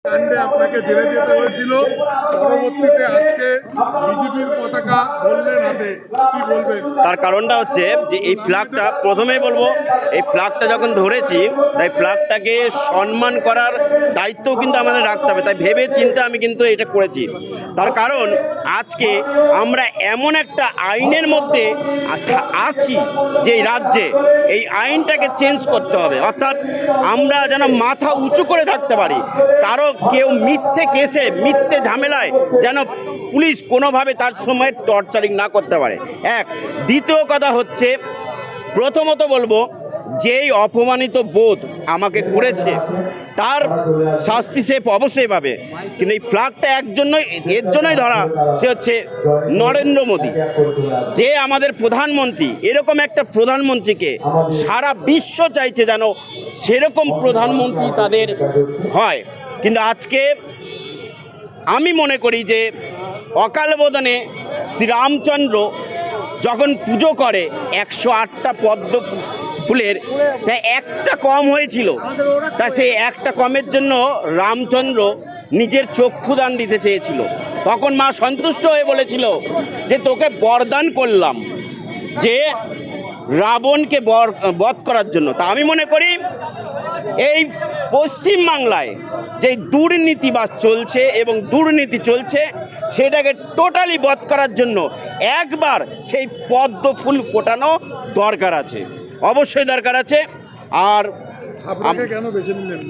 কাণ্ডে আপনাকে জেলে যেতে হয়েছিল, পরবর্তীতে আজকে বিজেপির পতাকা ধরলেন হাতে, কি বলবেন? তার কারণটা হচ্ছে যে এই ফ্ল্যাগটা, প্রথমেই বলবো, এই ফ্ল্যাগটা যখন ধরেছি তাই ফ্ল্যাগটাকে সম্মান করার দায়িত্ব কিন্তু আমাদের রাখতে হবে। তাই ভেবে চিন্তে আমি কিন্তু এটা করেছি। তার কারণ আজকে আমরা এমন একটা আইনের মধ্যে আছি যে এই রাজ্যে এই আইনটাকে চেঞ্জ করতে হবে, অর্থাৎ আমরা যেন মাথা উঁচু করে থাকতে পারি। কারো কেউ মিথ্যে কেসে, মিথ্যে ঝামেলায় যেন পুলিশ কোনোভাবে তার সময় টর্চারিং না করতে পারে। এক, দ্বিতীয় কথা হচ্ছে, প্রথমত বলবো, যেই অপমানিত বোধ আমাকে করেছে তার শাস্তি সে অবশ্যই পাবে। কিন্তু এই ফ্ল্যাগটা এর জন্যই ধরা, সে হচ্ছে নরেন্দ্র মোদী, যে আমাদের প্রধানমন্ত্রী। এরকম একটা প্রধানমন্ত্রীকে সারা বিশ্ব চাইছে যেন সেরকম প্রধানমন্ত্রী তাদের হয়। কিন্তু আজকে আমি মনে করি যে অকাল বোধনে শ্রীরামচন্দ্র যখন পুজো করে 108টা পদ্ম ফুলের, তা একটা কম হয়েছিল, তা সেই একটা কমের জন্য রামচন্দ্র নিজের চক্ষুদান দিতে চেয়েছিল। তখন মা সন্তুষ্ট হয়ে বলেছিল যে তোকে বরদান করলাম যে রাবণকে বধ করার জন্য। তা আমি মনে করি এই পশ্চিমবাংলায় যে দুর্নীতিবাজ চলছে এবং দুর্নীতি চলছে, সেটাকে টোটালি বধ করার জন্য একবার সেই পদ্ম ফুল ফোটানো দরকার আছে, অবশ্যই দরকার আছে। আর কেন বেছে নিলেন?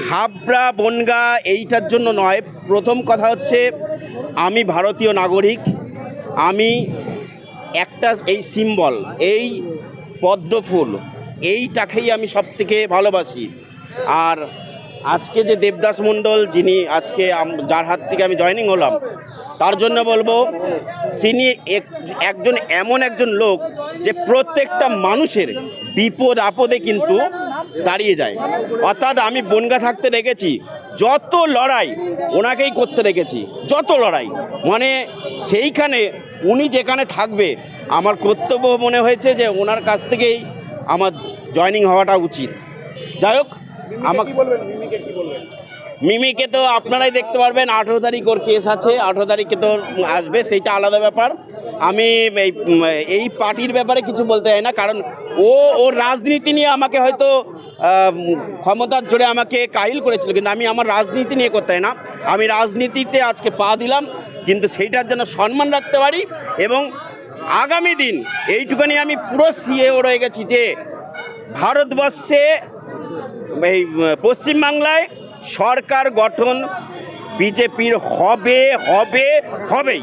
হাবড়া বনগা এইটার জন্য নয়। প্রথম কথা হচ্ছে, আমি ভারতীয় নাগরিক, আমি একটা এই সিম্বল, এই পদ্ম ফুল, এইটাকেই আমি সব থেকে ভালোবাসি। আর আজকে যে দেবদাস মণ্ডল, যিনি আজকে যার হাত থেকে আমি জয়েনিং হলাম, তার জন্য বলবো, তিনি এমন একজন লোক যে প্রত্যেকটা মানুষের বিপদ আপদে কিন্তু দাঁড়িয়ে যায়। অর্থাৎ আমি বনগা থাকতে দেখেছি যত লড়াই ওনাকেই করতে দেখেছি, যত লড়াই, মানে সেইখানে উনি যেখানে থাকবে আমার কর্তব্য মনে হয়েছে যে ওনার কাছ থেকেই আমার জয়েনিং হওয়াটা উচিত। যাই হোক, আমাকে মিমিকে তো আপনারাই দেখতে পারবেন, 18 তারিখ ওর কেস আছে, 18 তারিখে তো আসবে, সেইটা আলাদা ব্যাপার। আমি এই পার্টির ব্যাপারে কিছু বলতে চাই না, কারণ ওর রাজনীতি নিয়ে আমাকে হয়তো ক্ষমতার জোরে আমাকে কাহিল করেছিল, কিন্তু আমি আমার রাজনীতি নিয়ে করতে চাই না। আমি রাজনীতিতে আজকে পা দিলাম, কিন্তু সেইটার জন্য সম্মান রাখতে পারি। এবং আগামী দিন এইটুখানি আমি পুরো সিএও রয়ে গেছি যে ভারতবর্ষে, এই পশ্চিমবাংলায় সরকার গঠন বিজেপির হবেই।